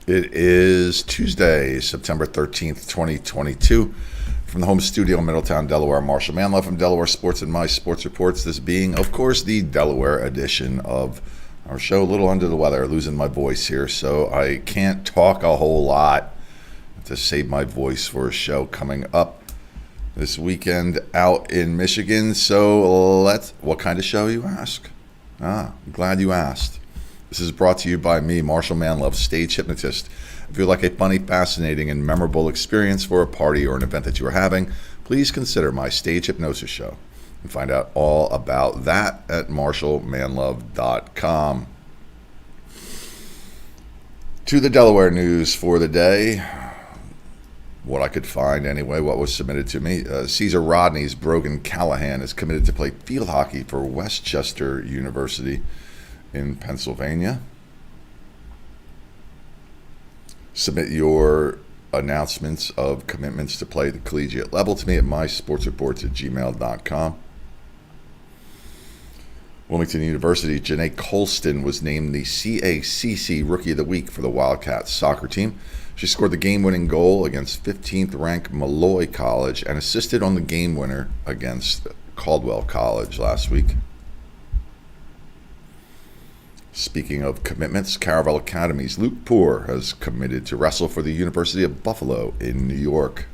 It is Tuesday, September 13th, 2022. From the home studio in Middletown, Delaware, Marshal Manlove from Delaware Sports and My Sports Reports. This being, of course, the Delaware edition of our show. A little under the weather, losing my voice here, so I can't talk a whole lot to save my voice for a show coming up this weekend out in Michigan. So what kind of show, you ask? I'm glad you asked. This is brought to you by me, Marshal Manlove, stage hypnotist. If you'd like a funny, fascinating, and memorable experience for a party or an event that you are having, please consider my stage hypnosis show. You can find out all about that at marshalmanlove.com. To the Delaware news for the day. What I could find anyway, what was submitted to me. Caesar Rodney's Brogan Callahan is committed to play field hockey for Westchester University in Pennsylvania. Submit your announcements of commitments to play the collegiate level to me at mysportsreports@gmail.com. Wilmington University, Janae Colston was named the CACC Rookie of the Week for the Wildcats soccer team. She scored the game-winning goal against 15th-ranked Malloy College and assisted on the game winner against Caldwell College last week. Speaking of commitments, Caravel Academy's Luke Poor has committed to wrestle for the University of Buffalo in New York.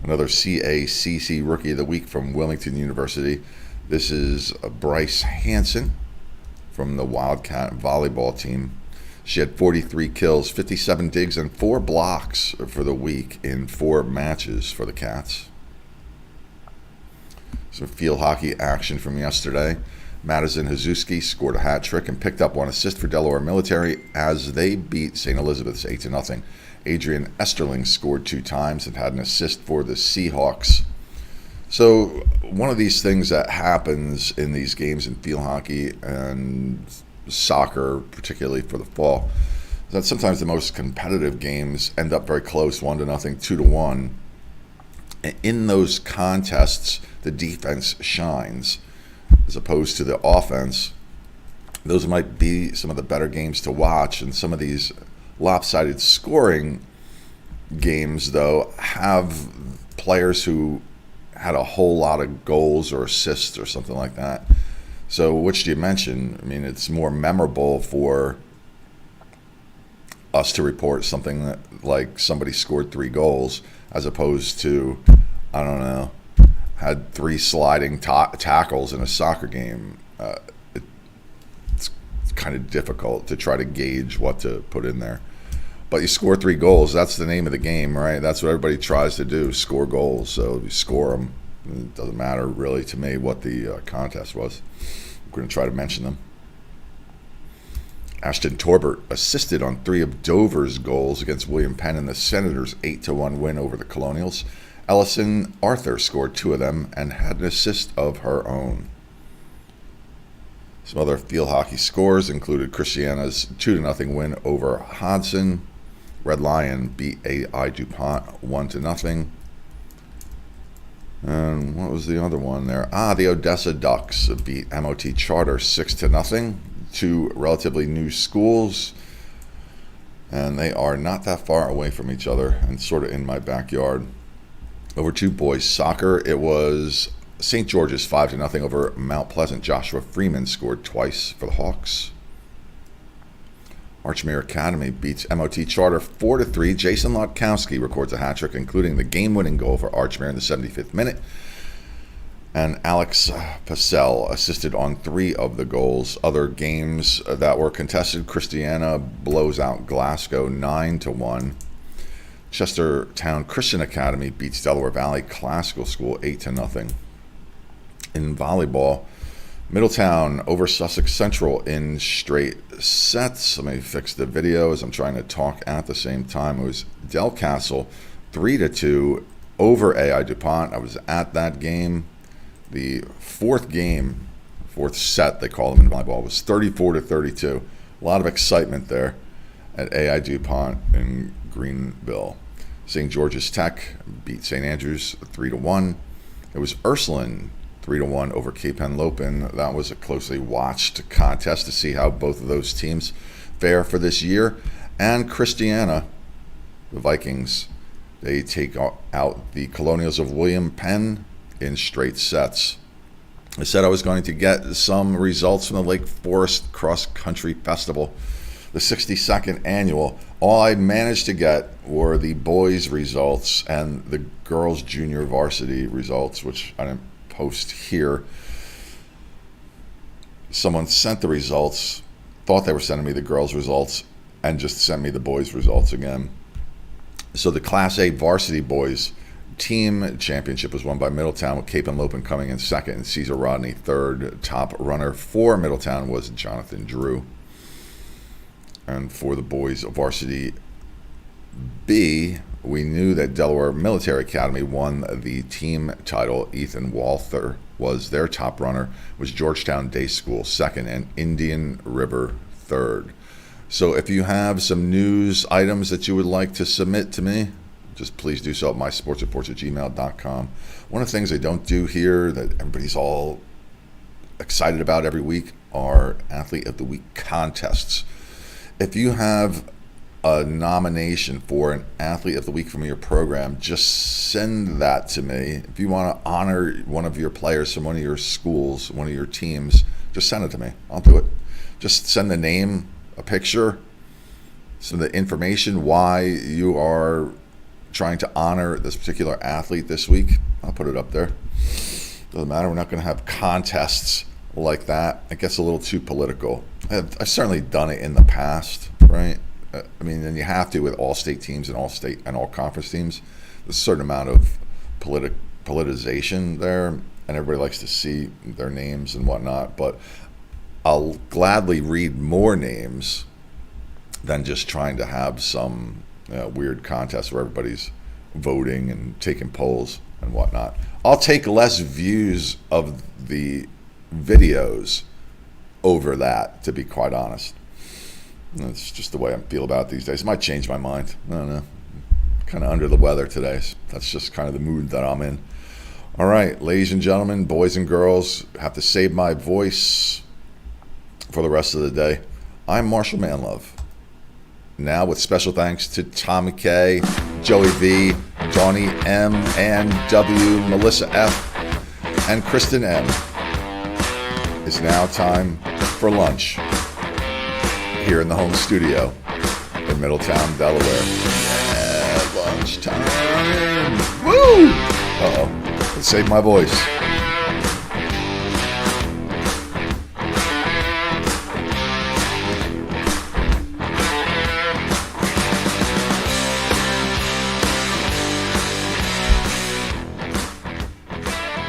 Another CACC Rookie of the Week from Wilmington University. This is Bryce Hansen from the Wildcat volleyball team. She had 43 kills, 57 digs, and 4 blocks for the week in 4 matches for the Cats. Some field hockey action from yesterday. Madison Hazuski scored a hat trick and picked up 1 assist for Delaware Military as they beat St. Elizabeth's 8-0. Adrian Esterling scored 2 times and had an assist for the Seahawks. So one of these things that happens in these games in field hockey and soccer, particularly for the fall, is that sometimes the most competitive games end up very close, 1-0, 2-1. In those contests, the defense shines as opposed to the offense. Those might be some of the better games to watch, and some of these lopsided scoring games, though, have players who had a whole lot of goals or assists or something like that. So which do you mention? I mean, it's more memorable for us to report something that, like somebody scored 3 goals as opposed to, I don't know, had 3 sliding tackles in a soccer game. It's kind of difficult to try to gauge what to put in there. But you score 3 goals, that's the name of the game, right? That's what everybody tries to do, score goals. So if you score them, it doesn't matter really to me what the contest was. I'm going to try to mention them. Ashton Torbert assisted on 3 of Dover's goals against William Penn in the Senators' 8-1 win over the Colonials. Ellison Arthur scored 2 of them and had an assist of her own. Some other field hockey scores included Christiana's 2-0 win over Hodson. Red Lion beat AI DuPont 1-0. And what was the other one there? The Odessa Ducks beat MOT Charter 6-0. 2 relatively new schools, and they are not that far away from each other and sort of in my backyard. Over to boys soccer, it was St. George's 5-0 over Mount Pleasant. Joshua Freeman scored twice for the Hawks. Archmere Academy beats MOT Charter 4-3. Jason Lotkowski records a hat trick, including the game-winning goal for Archmere in the 75th minute. And Alex Pacell assisted on 3 of the goals. Other games that were contested, Christiana blows out Glasgow 9-1. Chestertown Christian Academy beats Delaware Valley Classical School 8-0. In volleyball, Middletown over Sussex Central in straight sets. Let me fix the video as I'm trying to talk at the same time. It was Delcastle 3-2 over AI DuPont. I was at that game. The 4th set, they call them in volleyball, was 34-32. A lot of excitement there at AI DuPont in Greenville. St. George's Tech beat St. Andrews 3-1. It was Ursuline 3-1 over Cape Henlopen. That was a closely watched contest to see how both of those teams fare for this year. And Christiana, the Vikings, they take out the Colonials of William Penn in straight sets. I said I was going to get some results from the Lake Forest Cross Country Festival, the 62nd annual. All I managed to get were the boys' results and the girls' junior varsity results, which I didn't post here. Someone sent the results, thought they were sending me the girls' results, and just sent me the boys' results again. So the Class A varsity boys team championship was won by Middletown, with Cape Henlopen coming in second and Cesar Rodney third. Top runner for Middletown was Jonathan Drew. And for the boys varsity B, we knew that Delaware Military Academy won the team title. Ethan Walther was their top runner, was Georgetown Day School second, and Indian River third. So if you have some news items that you would like to submit to me, just please do so at mysportsreports@gmail.com. One of the things I don't do here that everybody's all excited about every week are Athlete of the Week contests. If you have a nomination for an Athlete of the Week from your program, just send that to me. If you want to honor one of your players from one of your schools, one of your teams, just send it to me. I'll do it. Just send the name, a picture, some of the information, why you are trying to honor this particular athlete this week. I'll put it up there. Doesn't matter. We're not going to have contests like that. It gets a little too political. I've certainly done it in the past, right? I mean, and you have to with all state teams and all state and all conference teams. There's a certain amount of politicization there, and everybody likes to see their names and whatnot. But I'll gladly read more names than just trying to have some weird contest where everybody's voting and taking polls and whatnot. I'll take less views of the videos over that, to be quite honest. That's just the way I feel about it these days. It might change my mind. I don't know. Kind of under the weather today. So that's just kind of the mood that I'm in. All right, ladies and gentlemen, boys and girls, have to save my voice for the rest of the day. I'm Marshal Manlove. Now with special thanks to Tommy K, Joey V, Donnie M, Ann W, Melissa F, and Kristen M. It's now time for lunch here in the home studio in Middletown, Delaware. Yeah, lunchtime. Woo! Uh-oh. Let's save my voice.